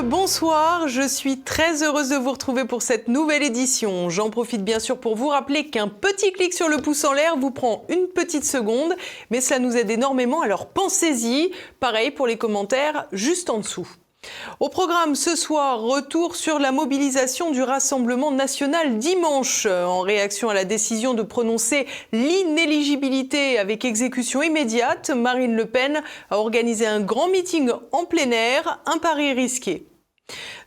Bonsoir, je suis très heureuse de vous retrouver pour cette nouvelle édition. J'en profite bien sûr pour vous rappeler qu'un petit clic sur le pouce en l'air vous prend une petite seconde, mais cela nous aide énormément, alors pensez-y. Pareil pour les commentaires juste en dessous. Au programme ce soir, retour sur la mobilisation du Rassemblement national dimanche. En réaction à la décision de prononcer l'inéligibilité avec exécution immédiate, Marine Le Pen a organisé un grand meeting en plein air, un pari risqué.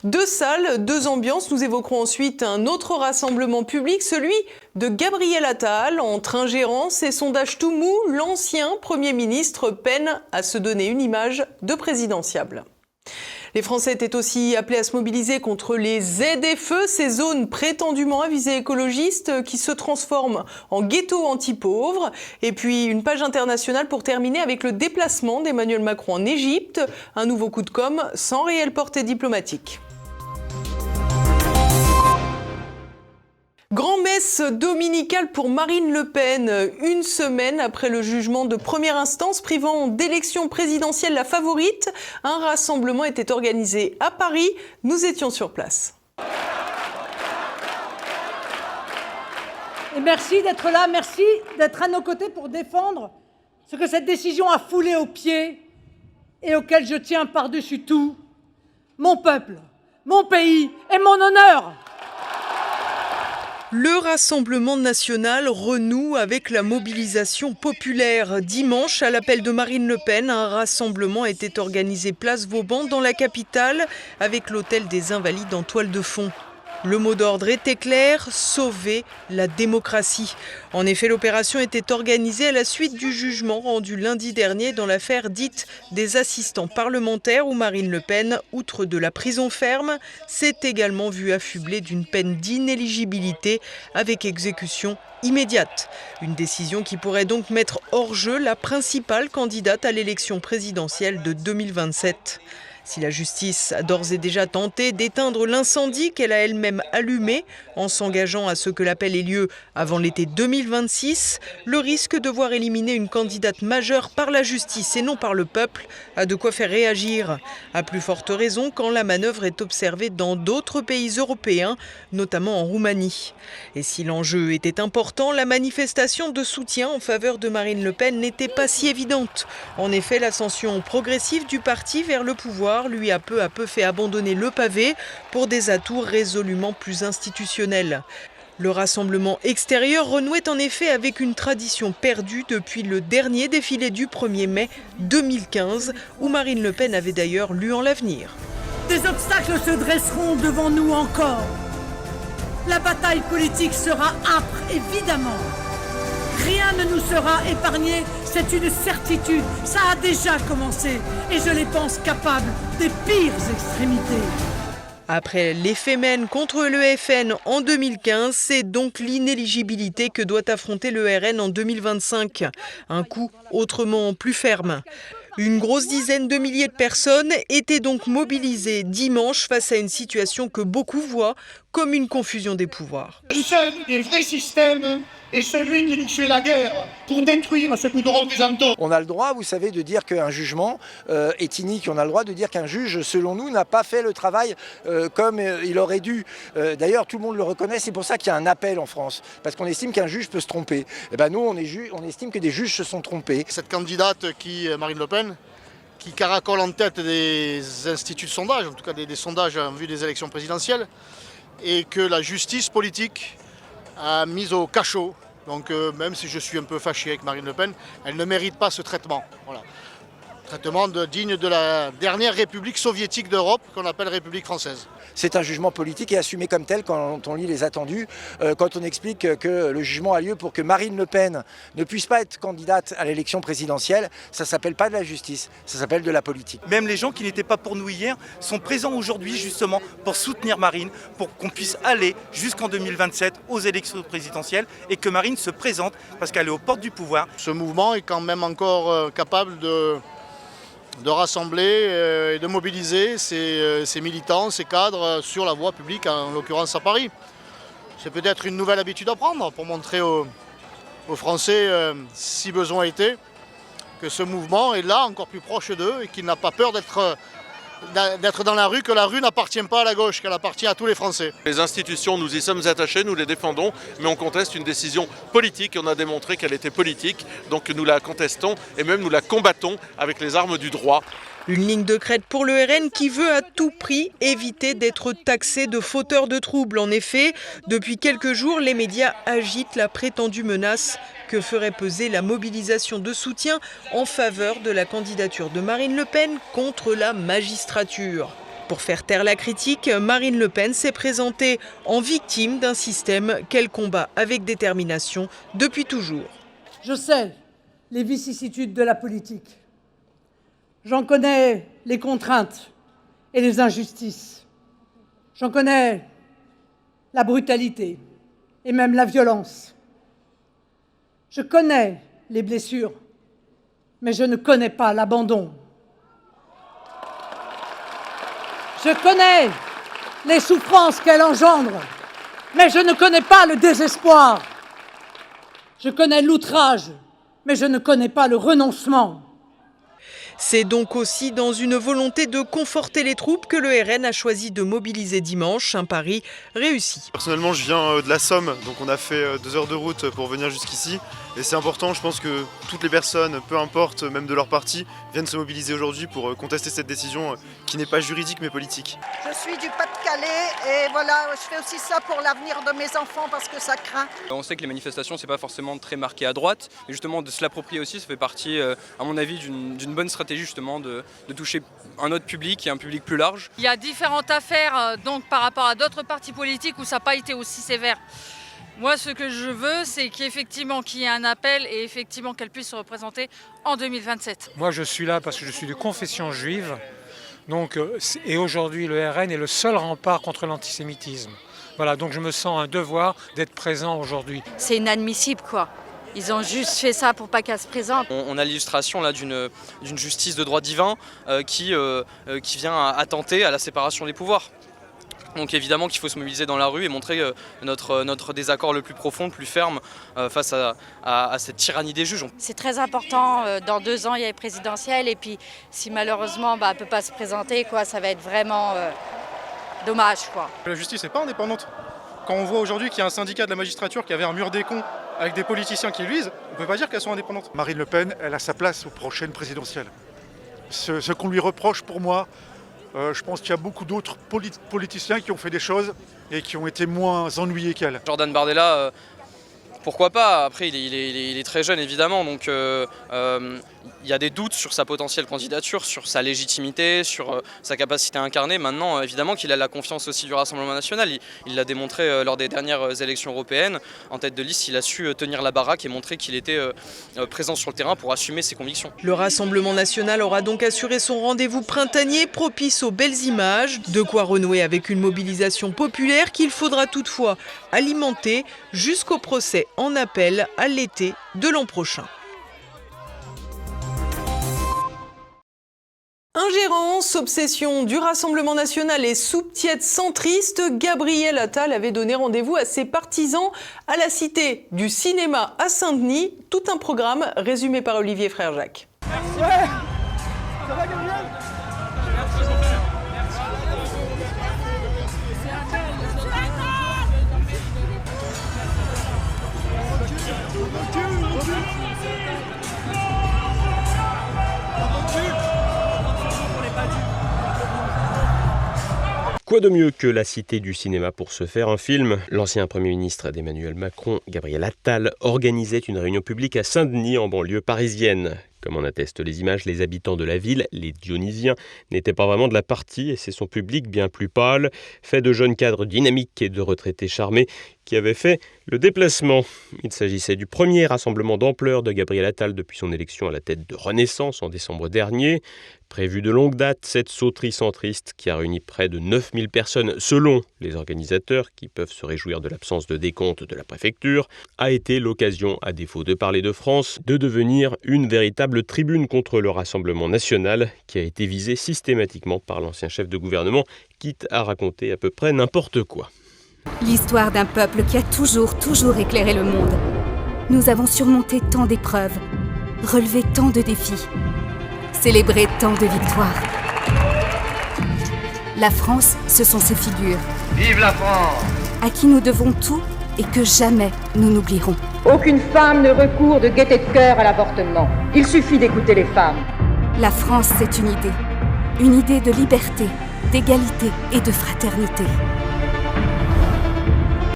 Deux salles, deux ambiances. Nous évoquerons ensuite un autre rassemblement public, celui de Gabriel Attal. Entre ingérence et sondage tout mou, l'ancien Premier ministre peine à se donner une image de présidentiable. Les Français étaient aussi appelés à se mobiliser contre les ZFE, ces zones prétendument à visée écologiste qui se transforment en ghettos anti-pauvres. Et puis une page internationale pour terminer avec le déplacement d'Emmanuel Macron en Égypte, un nouveau coup de com' sans réelle portée diplomatique. Grand-messe dominicale pour Marine Le Pen, une semaine après le jugement de première instance privant d'élection présidentielle la favorite. Un rassemblement était organisé à Paris, nous étions sur place. Et merci d'être là, merci d'être à nos côtés pour défendre ce que cette décision a foulé aux pieds et auquel je tiens par-dessus tout, mon peuple, mon pays et mon honneur. Le Rassemblement national renoue avec la mobilisation populaire. Dimanche, à l'appel de Marine Le Pen, un rassemblement était organisé place Vauban dans la capitale avec l'hôtel des Invalides en toile de fond. Le mot d'ordre était clair, sauver la démocratie. En effet, l'opération était organisée à la suite du jugement rendu lundi dernier dans l'affaire dite des assistants parlementaires où Marine Le Pen, outre de la prison ferme, s'est également vue affublée d'une peine d'inéligibilité avec exécution immédiate. Une décision qui pourrait donc mettre hors jeu la principale candidate à l'élection présidentielle de 2027. Si la justice a d'ores et déjà tenté d'éteindre l'incendie qu'elle a elle-même allumé en s'engageant à ce que l'appel ait lieu avant l'été 2026, le risque de voir éliminer une candidate majeure par la justice et non par le peuple a de quoi faire réagir. À plus forte raison quand la manœuvre est observée dans d'autres pays européens, notamment en Roumanie. Et si l'enjeu était important, la manifestation de soutien en faveur de Marine Le Pen n'était pas si évidente. En effet, l'ascension progressive du parti vers le pouvoir lui a peu à peu fait abandonner le pavé pour des atouts résolument plus institutionnels. Le rassemblement extérieur renouait en effet avec une tradition perdue depuis le dernier défilé du 1er mai 2015, où Marine Le Pen avait d'ailleurs lu en l'avenir. Des obstacles se dresseront devant nous encore. La bataille politique sera âpre, évidemment. Rien ne nous sera épargné, c'est une certitude. Ça a déjà commencé et je les pense capables des pires extrémités. Après les Femen contre le FN en 2015, c'est donc l'inéligibilité que doit affronter le RN en 2025. Un coup autrement plus ferme. Une grosse dizaine de milliers de personnes étaient donc mobilisées dimanche face à une situation que beaucoup voient comme une confusion des pouvoirs. Le seul des vrais systèmes est celui qui fait la guerre pour détruire ce que nous représentons. On a le droit, vous savez, de dire qu'un jugement est inique. On a le droit de dire qu'un juge, selon nous, n'a pas fait le travail comme il aurait dû. D'ailleurs, tout le monde le reconnaît. C'est pour ça qu'il y a un appel en France. Parce qu'on estime qu'un juge peut se tromper. Et ben nous, on estime que des juges se sont trompés. Cette candidate, Marine Le Pen, qui caracole en tête des instituts de sondage, en tout cas des sondages en vue des élections présidentielles, et que la justice politique a mis au cachot. Donc même si je suis un peu fâché avec Marine Le Pen, elle ne mérite pas ce traitement. Voilà. Traitement digne de la dernière république soviétique d'Europe qu'on appelle République française. C'est un jugement politique et assumé comme tel quand on lit les attendus, quand on explique que le jugement a lieu pour que Marine Le Pen ne puisse pas être candidate à l'élection présidentielle. Ça ne s'appelle pas de la justice, ça s'appelle de la politique. Même les gens qui n'étaient pas pour nous hier sont présents aujourd'hui justement pour soutenir Marine, pour qu'on puisse aller jusqu'en 2027 aux élections présidentielles et que Marine se présente parce qu'elle est aux portes du pouvoir. Ce mouvement est quand même encore capable de rassembler et de mobiliser ces militants, ces cadres sur la voie publique, en l'occurrence à Paris. C'est peut-être une nouvelle habitude à prendre pour montrer aux Français, si besoin était, que ce mouvement est là, encore plus proche d'eux et qu'il n'a pas peur d'être d'être dans la rue, que la rue n'appartient pas à la gauche, qu'elle appartient à tous les Français. Les institutions, nous y sommes attachés, nous les défendons, mais on conteste une décision politique. On a démontré qu'elle était politique, donc nous la contestons et même nous la combattons avec les armes du droit. Une ligne de crête pour le RN qui veut à tout prix éviter d'être taxé de fauteur de troubles. En effet, depuis quelques jours, les médias agitent la prétendue menace que ferait peser la mobilisation de soutien en faveur de la candidature de Marine Le Pen contre la magistrature. Pour faire taire la critique, Marine Le Pen s'est présentée en victime d'un système qu'elle combat avec détermination depuis toujours. Je sais les vicissitudes de la politique. J'en connais les contraintes et les injustices. J'en connais la brutalité et même la violence. Je connais les blessures, mais je ne connais pas l'abandon. Je connais les souffrances qu'elle engendre, mais je ne connais pas le désespoir. Je connais l'outrage, mais je ne connais pas le renoncement. C'est donc aussi dans une volonté de conforter les troupes que le RN a choisi de mobiliser dimanche, un pari réussi. Personnellement, je viens de la Somme, donc on a fait 2 heures de route pour venir jusqu'ici. Et c'est important, je pense que toutes les personnes, peu importe, même de leur parti, viennent se mobiliser aujourd'hui pour contester cette décision qui n'est pas juridique mais politique. Je suis du Pas-de-Calais et voilà, je fais aussi ça pour l'avenir de mes enfants parce que ça craint. On sait que les manifestations, c'est pas forcément très marqué à droite, mais justement de se l'approprier aussi, ça fait partie, à mon avis, d'une bonne stratégie justement de toucher un autre public et un public plus large. Il y a différentes affaires donc par rapport à d'autres partis politiques où ça n'a pas été aussi sévère. Moi, ce que je veux, c'est qu'effectivement qu'il y ait un appel et effectivement qu'elle puisse se représenter en 2027. Moi, je suis là parce que je suis de confession juive. Donc, et aujourd'hui, le RN est le seul rempart contre l'antisémitisme. Voilà, donc je me sens un devoir d'être présent aujourd'hui. C'est inadmissible, quoi. Ils ont juste fait ça pour pas qu'elle se présente. On a l'illustration là d'une justice de droit divin qui vient attenter à la séparation des pouvoirs. Donc évidemment qu'il faut se mobiliser dans la rue et montrer notre désaccord le plus profond, le plus ferme face à cette tyrannie des juges. C'est très important, dans 2 ans il y a les présidentielles et puis si malheureusement elle ne peut pas se présenter, quoi, ça va être vraiment dommage, quoi. La justice n'est pas indépendante. Quand on voit aujourd'hui qu'il y a un syndicat de la magistrature qui avait un mur des cons avec des politiciens qui luisent, on ne peut pas dire qu'elles sont indépendantes. Marine Le Pen, elle a sa place aux prochaines présidentielles. Ce qu'on lui reproche pour moi, je pense qu'il y a beaucoup d'autres politiciens qui ont fait des choses et qui ont été moins ennuyés qu'elle. Jordan Bardella, pourquoi pas? Après, il est très jeune évidemment, donc il y a des doutes sur sa potentielle candidature, sur sa légitimité, sur sa capacité à incarner. Maintenant, évidemment qu'il a la confiance aussi du Rassemblement national. Il l'a démontré lors des dernières élections européennes. En tête de liste, il a su tenir la baraque et montrer qu'il était présent sur le terrain pour assumer ses convictions. Le Rassemblement national aura donc assuré son rendez-vous printanier propice aux belles images. De quoi renouer avec une mobilisation populaire qu'il faudra toutefois alimenter jusqu'au procès en appel à l'été de l'an prochain. Ingérence, obsession du Rassemblement national et soupe tiède centriste, Gabriel Attal avait donné rendez-vous à ses partisans à la Cité du cinéma à Saint-Denis. Tout un programme résumé par Olivier Frère-Jacques. Ouais. Ça va Gabriel ? Quoi de mieux que la Cité du cinéma pour se faire un film ? L'ancien Premier ministre d'Emmanuel Macron, Gabriel Attal, organisait une réunion publique à Saint-Denis en banlieue parisienne. Comme en attestent les images, les habitants de la ville, les Dionysiens, n'étaient pas vraiment de la partie et c'est son public bien plus pâle, fait de jeunes cadres dynamiques et de retraités charmés, qui avaient fait le déplacement. Il s'agissait du premier rassemblement d'ampleur de Gabriel Attal depuis son élection à la tête de Renaissance en décembre dernier. Prévu de longue date, cette sauterie centriste qui a réuni près de 9000 personnes selon les organisateurs, qui peuvent se réjouir de l'absence de décompte de la préfecture, a été l'occasion, à défaut de parler de France, de devenir une véritable tribune contre le Rassemblement national qui a été visé systématiquement par l'ancien chef de gouvernement, quitte à raconter à peu près n'importe quoi. L'histoire d'un peuple qui a toujours éclairé le monde. Nous avons surmonté tant d'épreuves, relevé tant de défis, célébré tant de victoires. La France, ce sont ces figures. Vive la France! À qui nous devons tout et que jamais nous n'oublierons. Aucune femme ne recourt de gaieté de cœur à l'avortement. Il suffit d'écouter les femmes. La France, c'est une idée de liberté, d'égalité et de fraternité.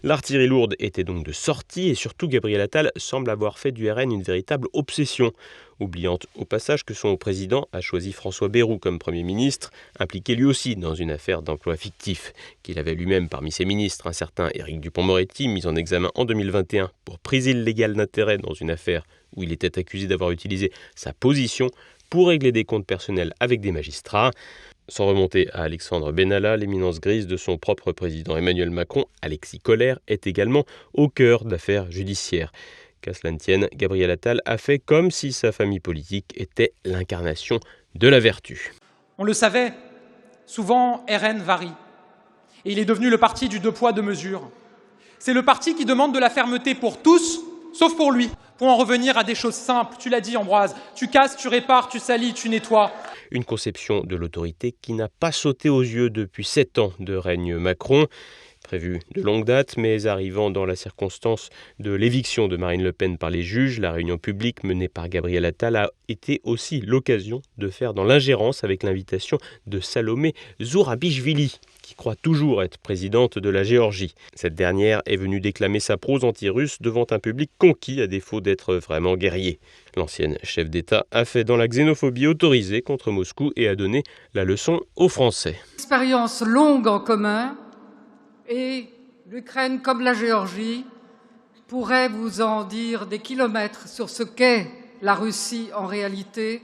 L'artillerie lourde était donc de sortie et surtout Gabriel Attal semble avoir fait du RN une véritable obsession, oubliant au passage que son président a choisi François Bayrou comme Premier ministre, impliqué lui aussi dans une affaire d'emploi fictif, qu'il avait lui-même parmi ses ministres, un certain Éric Dupond-Moretti, mis en examen en 2021 pour prise illégale d'intérêt dans une affaire où il était accusé d'avoir utilisé sa position pour régler des comptes personnels avec des magistrats. Sans remonter à Alexandre Benalla, l'éminence grise de son propre président Emmanuel Macron, Alexis Kohler, est également au cœur d'affaires judiciaires. Qu'à cela ne tienne, Gabriel Attal a fait comme si sa famille politique était l'incarnation de la vertu. On le savait, souvent RN varie. Et il est devenu le parti du deux poids, deux mesures. C'est le parti qui demande de la fermeté pour tous, sauf pour lui. Pour en revenir à des choses simples, tu l'as dit Ambroise, tu casses, tu répares, tu salis, tu nettoies. Une conception de l'autorité qui n'a pas sauté aux yeux depuis 7 ans de règne Macron, prévue de longue date, mais arrivant dans la circonstance de l'éviction de Marine Le Pen par les juges, la réunion publique menée par Gabriel Attal a été aussi l'occasion de faire dans l'ingérence avec l'invitation de Salomé Zourabichvili, qui croit toujours être présidente de la Géorgie. Cette dernière est venue déclamer sa prose anti-russe devant un public conquis à défaut d'être vraiment guerrier. L'ancienne chef d'État a fait dans la xénophobie autorisée contre Moscou et a donné la leçon aux Français. Expérience longue en commun et l'Ukraine comme la Géorgie pourrait vous en dire des kilomètres sur ce qu'est la Russie en réalité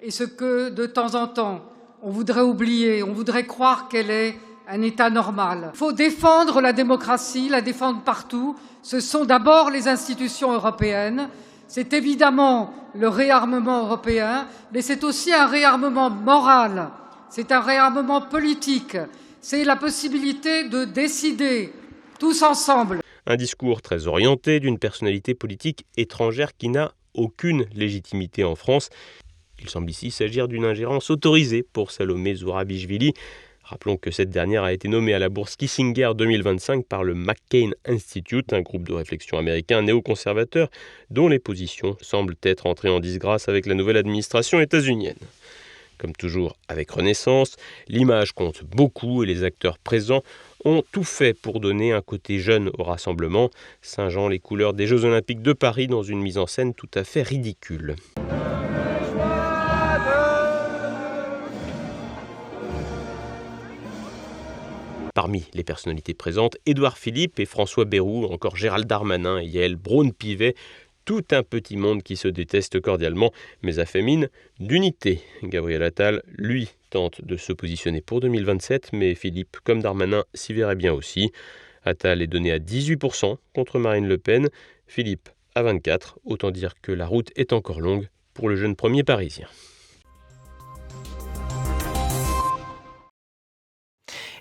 et ce que de temps en temps on voudrait oublier, on voudrait croire qu'elle est un État normal. Il faut défendre la démocratie, la défendre partout. Ce sont d'abord les institutions européennes. C'est évidemment le réarmement européen, mais c'est aussi un réarmement moral. C'est un réarmement politique. C'est la possibilité de décider tous ensemble. Un discours très orienté d'une personnalité politique étrangère qui n'a aucune légitimité en France. Il semble ici s'agir d'une ingérence autorisée pour Salomé Zourabichvili. Rappelons que cette dernière a été nommée à la bourse Kissinger 2025 par le McCain Institute, un groupe de réflexion américain néoconservateur dont les positions semblent être entrées en disgrâce avec la nouvelle administration états-unienne. Comme toujours avec Renaissance, l'image compte beaucoup et les acteurs présents ont tout fait pour donner un côté jeune au rassemblement, singeant les couleurs des Jeux Olympiques de Paris dans une mise en scène tout à fait ridicule. Parmi les personnalités présentes, Édouard Philippe et François Bayrou, encore Gérald Darmanin et Yael Braun-Pivet, tout un petit monde qui se déteste cordialement, mais a fait mine d'unité. Gabriel Attal, lui, tente de se positionner pour 2027, mais Philippe, comme Darmanin, s'y verrait bien aussi. Attal est donné à 18% contre Marine Le Pen, Philippe à 24%, autant dire que la route est encore longue pour le jeune premier parisien.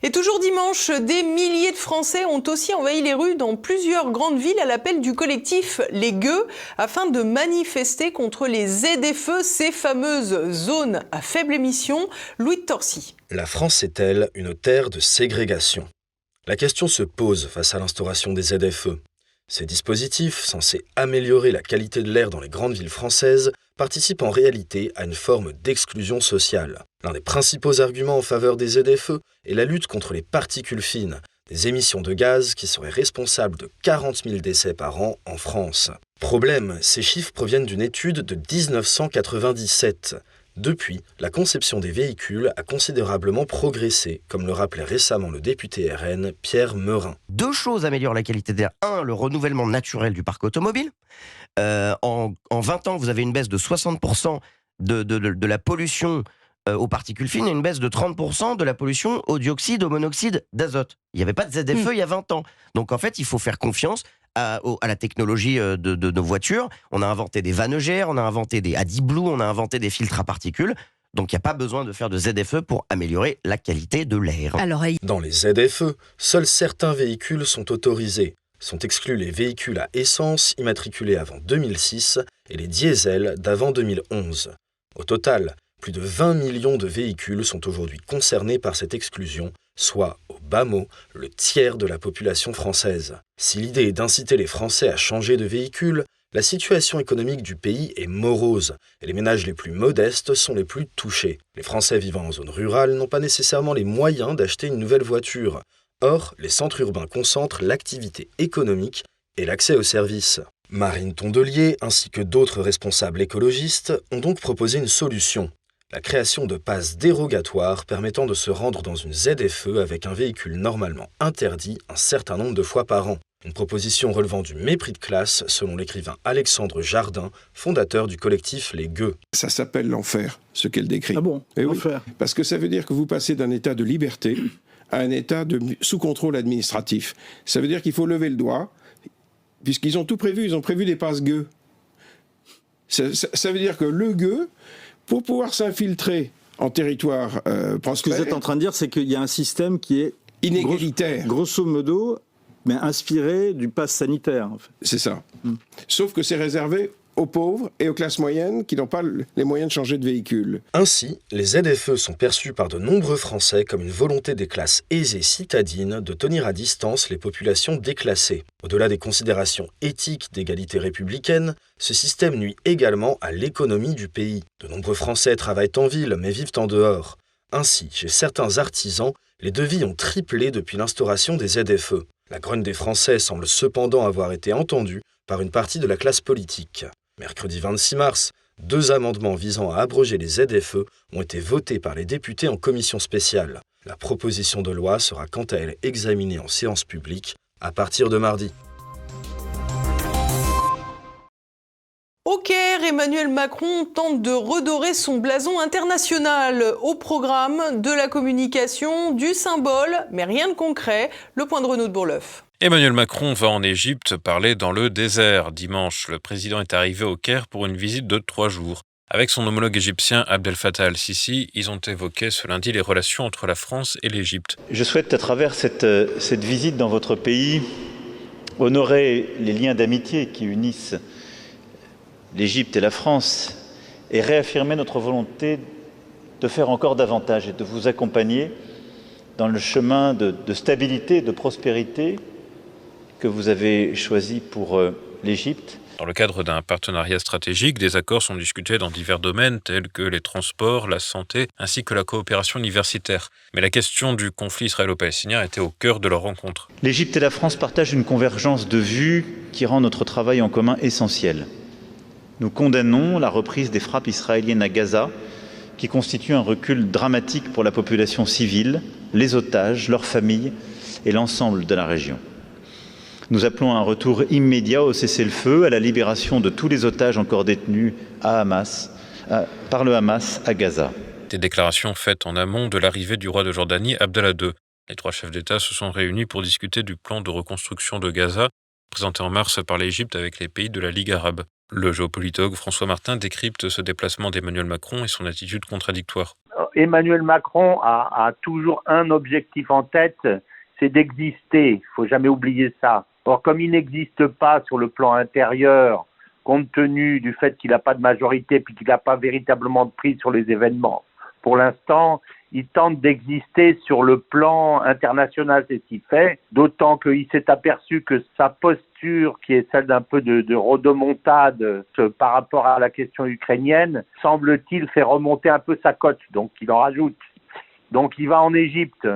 Et toujours dimanche, des milliers de Français ont aussi envahi les rues dans plusieurs grandes villes à l'appel du collectif Les Gueux afin de manifester contre les ZFE, ces fameuses zones à faible émission. Louis de Torcy. La France est-elle une terre de ségrégation ? La question se pose face à l'instauration des ZFE. Ces dispositifs, censés améliorer la qualité de l'air dans les grandes villes françaises, participent en réalité à une forme d'exclusion sociale. L'un des principaux arguments en faveur des ZFE est la lutte contre les particules fines, des émissions de gaz qui seraient responsables de 40 000 décès par an en France. Problème, ces chiffres proviennent d'une étude de 1997. Depuis, la conception des véhicules a considérablement progressé, comme le rappelait récemment le député RN Pierre Meurin. Deux choses améliorent la qualité d'air. Un, le renouvellement naturel du parc automobile. En 20 ans, vous avez une baisse de 60% de la pollution aux particules fines et une baisse de 30% de la pollution au dioxyde, au monoxyde d'azote. Il n'y avait pas de ZFE il y a 20 ans. Donc en fait, il faut faire confiance à la technologie de nos voitures. On a inventé des vannes EGR, on a inventé des AdBlue, on a inventé des filtres à particules. Donc il n'y a pas besoin de faire de ZFE pour améliorer la qualité de l'air. Dans les ZFE, seuls certains véhicules sont autorisés. Sont exclus les véhicules à essence immatriculés avant 2006 et les diesels d'avant 2011. Au total, Plus de 20 millions de véhicules sont aujourd'hui concernés par cette exclusion, soit, au bas mot, le tiers de la population française. Si l'idée est d'inciter les Français à changer de véhicule, la situation économique du pays est morose et les ménages les plus modestes sont les plus touchés. Les Français vivant en zone rurale n'ont pas nécessairement les moyens d'acheter une nouvelle voiture. Or, les centres urbains concentrent l'activité économique et l'accès aux services. Marine Tondelier, ainsi que d'autres responsables écologistes, ont donc proposé une solution. La création de passes dérogatoires permettant de se rendre dans une ZFE avec un véhicule normalement interdit un certain nombre de fois par an. Une proposition relevant du mépris de classe, selon l'écrivain Alexandre Jardin, fondateur du collectif Les Gueux. Ça s'appelle l'enfer, ce qu'elle décrit. Ah bon, l'enfer. Oui, parce que ça veut dire que vous passez d'un état de liberté à un état sous contrôle administratif. Ça veut dire qu'il faut lever le doigt, puisqu'ils ont tout prévu, ils ont prévu des passes gueux. Ça veut dire que le gueux, pour pouvoir s'infiltrer en territoire prospère... Ce que vous êtes en train de dire, c'est qu'il y a un système qui est inégalitaire. Grosso modo, mais inspiré du pass sanitaire. En fait. C'est ça. Sauf que c'est réservé aux pauvres et aux classes moyennes qui n'ont pas les moyens de changer de véhicule. Ainsi, les ZFE sont perçus par de nombreux Français comme une volonté des classes aisées citadines de tenir à distance les populations déclassées. Au-delà des considérations éthiques d'égalité républicaine, ce système nuit également à l'économie du pays. De nombreux Français travaillent en ville mais vivent en dehors. Ainsi, chez certains artisans, les devis ont triplé depuis l'instauration des ZFE. La grogne des Français semble cependant avoir été entendue par une partie de la classe politique. Mercredi 26 mars, 2 amendements visant à abroger les ZFE ont été votés par les députés en commission spéciale. La proposition de loi sera quant à elle examinée en séance publique à partir de mardi. Au Caire, Emmanuel Macron tente de redorer son blason international. Au programme de la communication, du symbole, mais rien de concret. Le point de Renaud de Bourleuf. Emmanuel Macron va en Égypte parler dans le désert. Dimanche, le président est arrivé au Caire pour une visite de 3 jours. Avec son homologue égyptien Abdel Fattah al-Sisi, ils ont évoqué ce lundi les relations entre la France et l'Égypte. Je souhaite, à travers cette visite dans votre pays, honorer les liens d'amitié qui unissent l'Égypte et la France et réaffirmer notre volonté de faire encore davantage et de vous accompagner dans le chemin de stabilité et de prospérité que vous avez choisi pour l'Égypte. Dans le cadre d'un partenariat stratégique, des accords sont discutés dans divers domaines tels que les transports, la santé, ainsi que la coopération universitaire. Mais la question du conflit israélo-palestinien était au cœur de leur rencontre. L'Égypte et la France partagent une convergence de vues qui rend notre travail en commun essentiel. Nous condamnons la reprise des frappes israéliennes à Gaza, qui constitue un recul dramatique pour la population civile, les otages, leurs familles et l'ensemble de la région. Nous appelons à un retour immédiat au cessez-le-feu, à la libération de tous les otages encore détenus par le Hamas à Gaza. Des déclarations faites en amont de l'arrivée du roi de Jordanie, Abdallah II. Les 3 chefs d'État se sont réunis pour discuter du plan de reconstruction de Gaza, présenté en mars par l'Égypte avec les pays de la Ligue arabe. Le géopolitologue François Martin décrypte ce déplacement d'Emmanuel Macron et son attitude contradictoire. Emmanuel Macron a toujours un objectif en tête, c'est d'exister. Il ne faut jamais oublier ça. Or, comme il n'existe pas sur le plan intérieur, compte tenu du fait qu'il n'a pas de majorité puis qu'il n'a pas véritablement de prise sur les événements, pour l'instant, il tente d'exister sur le plan international, c'est ce qu'il fait, d'autant qu'il s'est aperçu que sa posture, qui est celle d'un peu de rodomontade par rapport à la question ukrainienne, semble-t-il fait remonter un peu sa cote, donc il en rajoute. Donc il va en Égypte,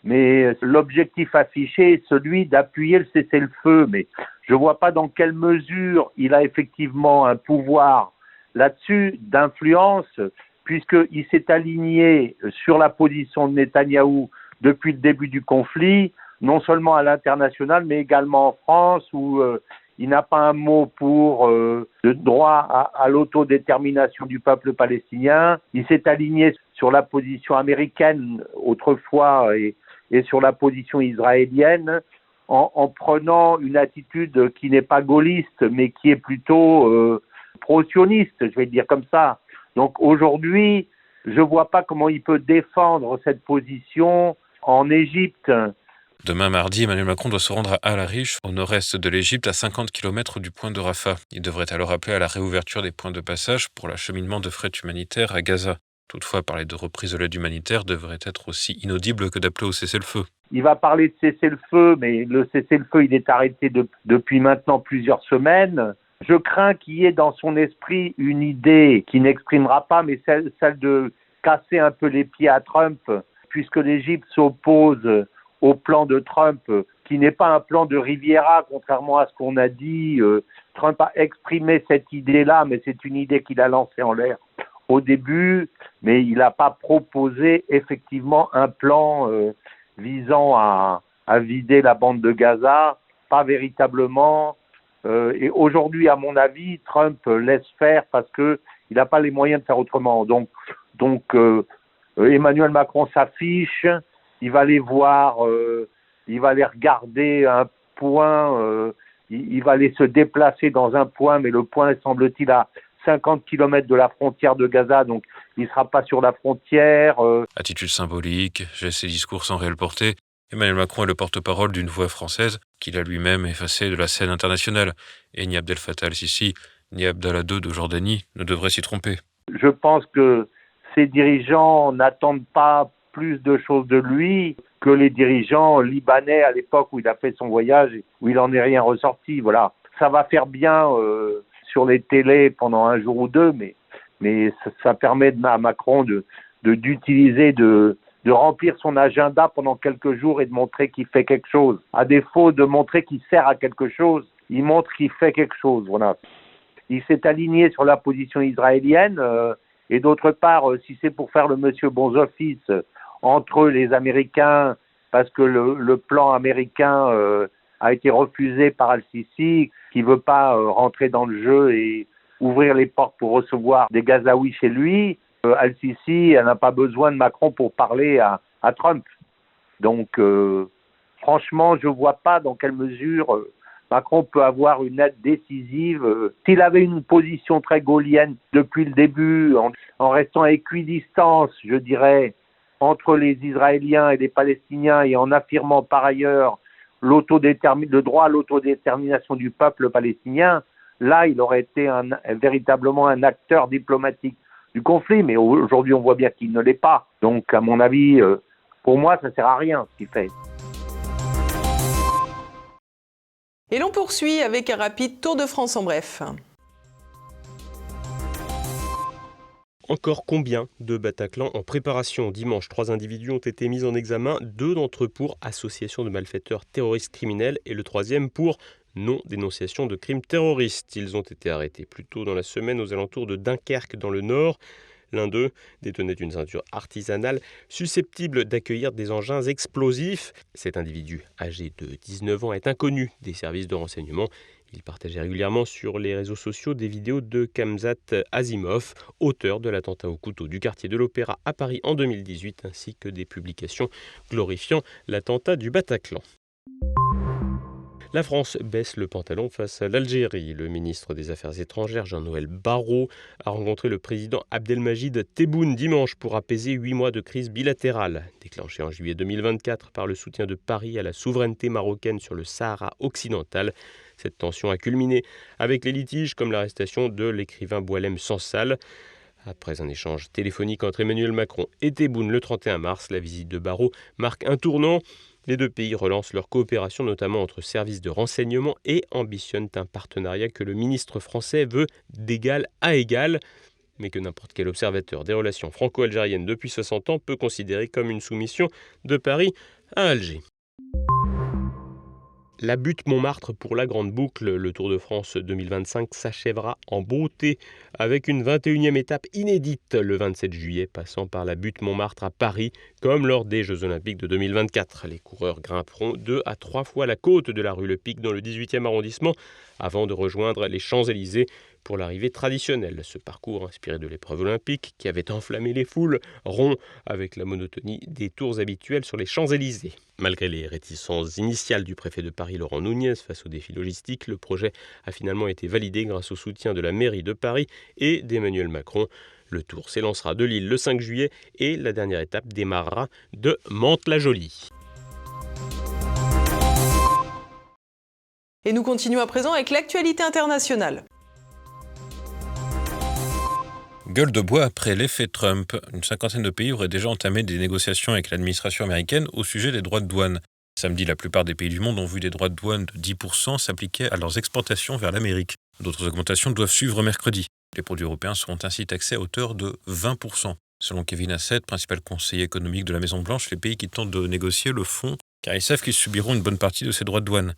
mais l'objectif affiché est celui d'appuyer le cessez-le-feu, mais je ne vois pas dans quelle mesure il a effectivement un pouvoir là-dessus, d'influence, puisqu'il s'est aligné sur la position de Netanyahou depuis le début du conflit, non seulement à l'international, mais également en France, où il n'a pas un mot pour le droit à l'autodétermination du peuple palestinien. Il s'est aligné sur la position américaine autrefois et sur la position israélienne, en prenant une attitude qui n'est pas gaulliste, mais qui est plutôt pro-sioniste, je vais le dire comme ça. Donc aujourd'hui, je ne vois pas comment il peut défendre cette position en Égypte. Demain mardi, Emmanuel Macron doit se rendre à Al-Arish, au nord-est de l'Égypte, à 50 km du point de Rafah. Il devrait alors appeler à la réouverture des points de passage pour l'acheminement de fret humanitaire à Gaza. Toutefois, parler de reprise de l'aide humanitaire devrait être aussi inaudible que d'appeler au cessez-le-feu. Il va parler de cessez-le-feu, mais le cessez-le-feu, il est arrêté depuis maintenant plusieurs semaines. Je crains qu'il y ait dans son esprit une idée qu'il n'exprimera pas, mais celle de casser un peu les pieds à Trump, puisque l'Égypte s'oppose au plan de Trump, qui n'est pas un plan de Riviera, contrairement à ce qu'on a dit. Trump a exprimé cette idée-là, mais c'est une idée qu'il a lancée en l'air au début, mais il n'a pas proposé effectivement un plan visant à vider la bande de Gaza, pas véritablement. Et aujourd'hui, à mon avis, Trump laisse faire parce qu'il n'a pas les moyens de faire autrement. Donc Emmanuel Macron s'affiche, il va les voir, il va les regarder à un point, il va aller se déplacer dans un point, mais le point, semble-t-il, à 50 km de la frontière de Gaza, donc il ne sera pas sur la frontière. Attitude symbolique, gestes et discours sans réelle portée, Emmanuel Macron est le porte-parole d'une voix française qu'il a lui-même effacée de la scène internationale. Et ni Abdel Fattah el-Sisi, ni Abdallah II de Jordanie ne devraient s'y tromper. Je pense que ces dirigeants n'attendent pas plus de choses de lui que les dirigeants libanais à l'époque où il a fait son voyage, où il n'en est rien ressorti. Voilà. Ça va faire bien sur les télés pendant un jour ou deux, mais ça permet à Macron d'utiliser, de remplir son agenda pendant quelques jours et de montrer qu'il fait quelque chose. À défaut de montrer qu'il sert à quelque chose, il montre qu'il fait quelque chose. Voilà. Il s'est aligné sur la position israélienne et d'autre part, si c'est pour faire le monsieur bons offices entre les Américains, parce que le plan américain a été refusé par Al-Sisi, qui ne veut pas rentrer dans le jeu et ouvrir les portes pour recevoir des Gazaouis chez lui, Al-Sisi n'a pas besoin de Macron pour parler à Trump. Donc, franchement, je ne vois pas dans quelle mesure Macron peut avoir une aide décisive. S'il avait une position très gaullienne depuis le début, en restant à équidistance, je dirais, entre les Israéliens et les Palestiniens et en affirmant par ailleurs le droit à l'autodétermination du peuple palestinien, là, il aurait été véritablement un acteur diplomatique du conflit, mais aujourd'hui, on voit bien qu'il ne l'est pas. Donc, à mon avis, pour moi, ça ne sert à rien, ce qu'il fait. Et l'on poursuit avec un rapide tour de France en bref. Encore combien de Bataclan en préparation? Dimanche, 3 individus ont été mis en examen, 2 d'entre eux pour association de malfaiteurs terroristes criminels et le 3e pour non-dénonciation de crimes terroristes. Ils ont été arrêtés plus tôt dans la semaine aux alentours de Dunkerque dans le Nord. L'un d'eux détenait une ceinture artisanale susceptible d'accueillir des engins explosifs. Cet individu, âgé de 19 ans, est inconnu des services de renseignement. Il partageait régulièrement sur les réseaux sociaux des vidéos de Khamzat Asimov, auteur de l'attentat au couteau du quartier de l'Opéra à Paris en 2018, ainsi que des publications glorifiant l'attentat du Bataclan. La France baisse le pantalon face à l'Algérie. Le ministre des Affaires étrangères, Jean-Noël Barrot, a rencontré le président Abdelmajid Tebboune dimanche pour apaiser 8 mois de crise bilatérale. Déclenchée en juillet 2024 par le soutien de Paris à la souveraineté marocaine sur le Sahara occidental, cette tension a culminé avec les litiges comme l'arrestation de l'écrivain Boualem Sansal. Après un échange téléphonique entre Emmanuel Macron et Tebboune le 31 mars, la visite de Barrot marque un tournant. Les deux pays relancent leur coopération, notamment entre services de renseignement, et ambitionnent un partenariat que le ministre français veut d'égal à égal, mais que n'importe quel observateur des relations franco-algériennes depuis 60 ans peut considérer comme une soumission de Paris à Alger. La butte Montmartre pour la Grande Boucle, le Tour de France 2025 s'achèvera en beauté avec une 21e étape inédite le 27 juillet, passant par la butte Montmartre à Paris, comme lors des Jeux Olympiques de 2024. Les coureurs grimperont 2 à 3 fois la côte de la rue Le Pic dans le 18e arrondissement, avant de rejoindre les Champs-Élysées pour l'arrivée traditionnelle. Ce parcours, inspiré de l'épreuve olympique qui avait enflammé les foules, rompt avec la monotonie des tours habituels sur les Champs-Élysées. Malgré les réticences initiales du préfet de Paris, Laurent Nunez, face au défi logistique, le projet a finalement été validé grâce au soutien de la mairie de Paris et d'Emmanuel Macron. Le tour s'élancera de Lille le 5 juillet et la dernière étape démarrera de Mantes-la-Jolie. Et nous continuons à présent avec l'actualité internationale. Gueule de bois après l'effet Trump. Une cinquantaine de pays auraient déjà entamé des négociations avec l'administration américaine au sujet des droits de douane. Samedi, la plupart des pays du monde ont vu des droits de douane de 10% s'appliquer à leurs exportations vers l'Amérique. D'autres augmentations doivent suivre mercredi. Les produits européens seront ainsi taxés à hauteur de 20%. Selon Kevin Hassett, principal conseiller économique de la Maison-Blanche, les pays qui tentent de négocier le font car ils savent qu'ils subiront une bonne partie de ces droits de douane.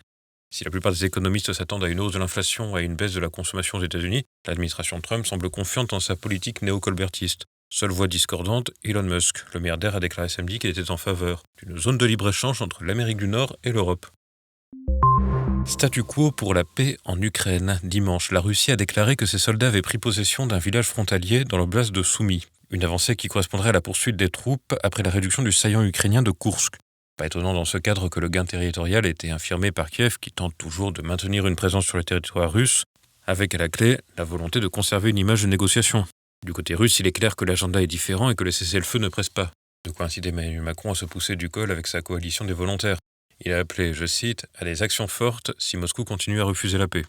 Si la plupart des économistes s'attendent à une hausse de l'inflation ou à une baisse de la consommation aux États-Unis, l'administration Trump semble confiante dans sa politique néo-colbertiste. Seule voix discordante, Elon Musk. Le milliardaire a déclaré samedi qu'il était en faveur d'une zone de libre-échange entre l'Amérique du Nord et l'Europe. Statu quo pour la paix en Ukraine. Dimanche, la Russie a déclaré que ses soldats avaient pris possession d'un village frontalier dans l'oblast de Soumy. Une avancée qui correspondrait à la poursuite des troupes après la réduction du saillant ukrainien de Koursk. Pas étonnant dans ce cadre que le gain territorial ait été infirmé par Kiev qui tente toujours de maintenir une présence sur le territoire russe, avec à la clé la volonté de conserver une image de négociation. Du côté russe, il est clair que l'agenda est différent et que le cessez-le-feu ne presse pas. De quoi inciter Emmanuel Macron à se pousser du col avec sa coalition des volontaires. Il a appelé, je cite, à des actions fortes si Moscou continue à refuser la paix.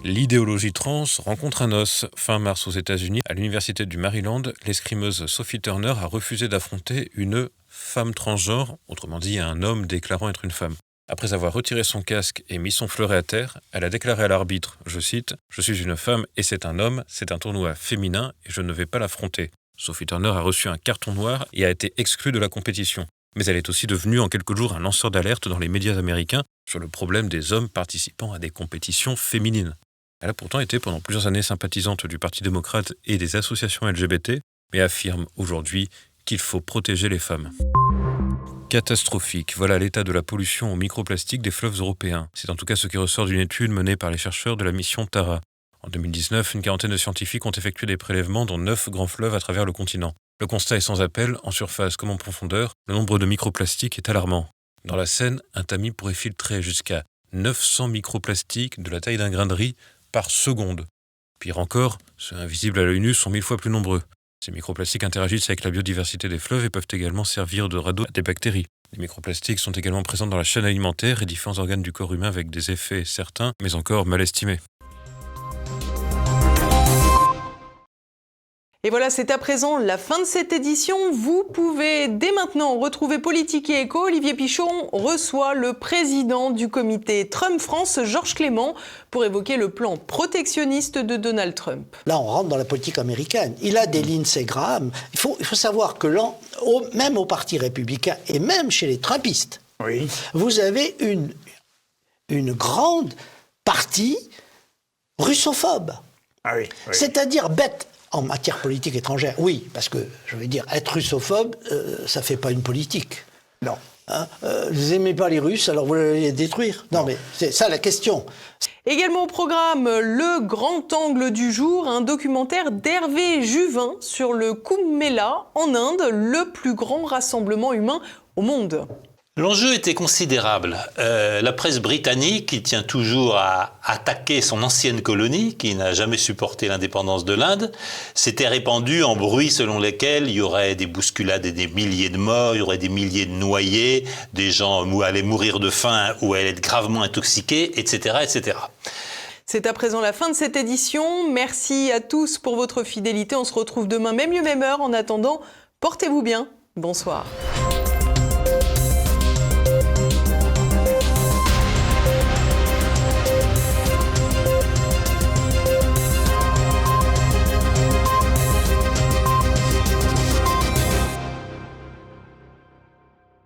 L'idéologie trans rencontre un os. Fin mars aux États-Unis, à l'université du Maryland, l'escrimeuse Sophie Turner a refusé d'affronter une femme transgenre, autrement dit un homme déclarant être une femme. Après avoir retiré son casque et mis son fleuret à terre, elle a déclaré à l'arbitre, je cite, « Je suis une femme et c'est un homme, c'est un tournoi féminin et je ne vais pas l'affronter ». Sophie Turner a reçu un carton noir et a été exclue de la compétition. Mais elle est aussi devenue en quelques jours un lanceur d'alerte dans les médias américains sur le problème des hommes participant à des compétitions féminines. Elle a pourtant été pendant plusieurs années sympathisante du Parti démocrate et des associations LGBT, mais affirme aujourd'hui qu'il faut protéger les femmes. Catastrophique, voilà l'état de la pollution au microplastique des fleuves européens. C'est en tout cas ce qui ressort d'une étude menée par les chercheurs de la mission Tara. En 2019, une quarantaine de scientifiques ont effectué des prélèvements dans 9 grands fleuves à travers le continent. Le constat est sans appel, en surface comme en profondeur, le nombre de microplastiques est alarmant. Dans la Seine, un tamis pourrait filtrer jusqu'à 900 microplastiques de la taille d'un grain de riz par seconde. Pire encore, ceux invisibles à l'œil nu sont 1000 fois plus nombreux. Ces microplastiques interagissent avec la biodiversité des fleuves et peuvent également servir de radeau à des bactéries. Les microplastiques sont également présents dans la chaîne alimentaire et différents organes du corps humain avec des effets certains, mais encore mal estimés. Et voilà, c'est à présent la fin de cette édition. Vous pouvez dès maintenant retrouver Politique et Éco. Olivier Pichon reçoit le président du comité Trump France, Georges Clément, pour évoquer le plan protectionniste de Donald Trump. Là, on rentre dans la politique américaine. Il a des Lindsey Graham. Il faut savoir que même au Parti républicain et même chez les Trumpistes, vous avez une grande partie russophobe. C'est-à-dire bête. En matière politique étrangère, oui, parce que, je veux dire, être russophobe, ça ne fait pas une politique. Non. Vous n'aimez pas les Russes, alors vous allez les détruire. Non, mais c'est ça la question. Également au programme, le grand angle du jour, un documentaire d'Hervé Juvin sur le Kumbh Mela en Inde, le plus grand rassemblement humain au monde. L'enjeu était considérable. La presse britannique, qui tient toujours à attaquer son ancienne colonie, qui n'a jamais supporté l'indépendance de l'Inde, s'était répandue en bruits selon lesquels il y aurait des bousculades et des milliers de morts, il y aurait des milliers de noyés, des gens allaient mourir de faim ou allaient être gravement intoxiqués, etc., etc. C'est à présent la fin de cette édition. Merci à tous pour votre fidélité. On se retrouve demain, même lieu, même heure. En attendant, portez-vous bien. Bonsoir.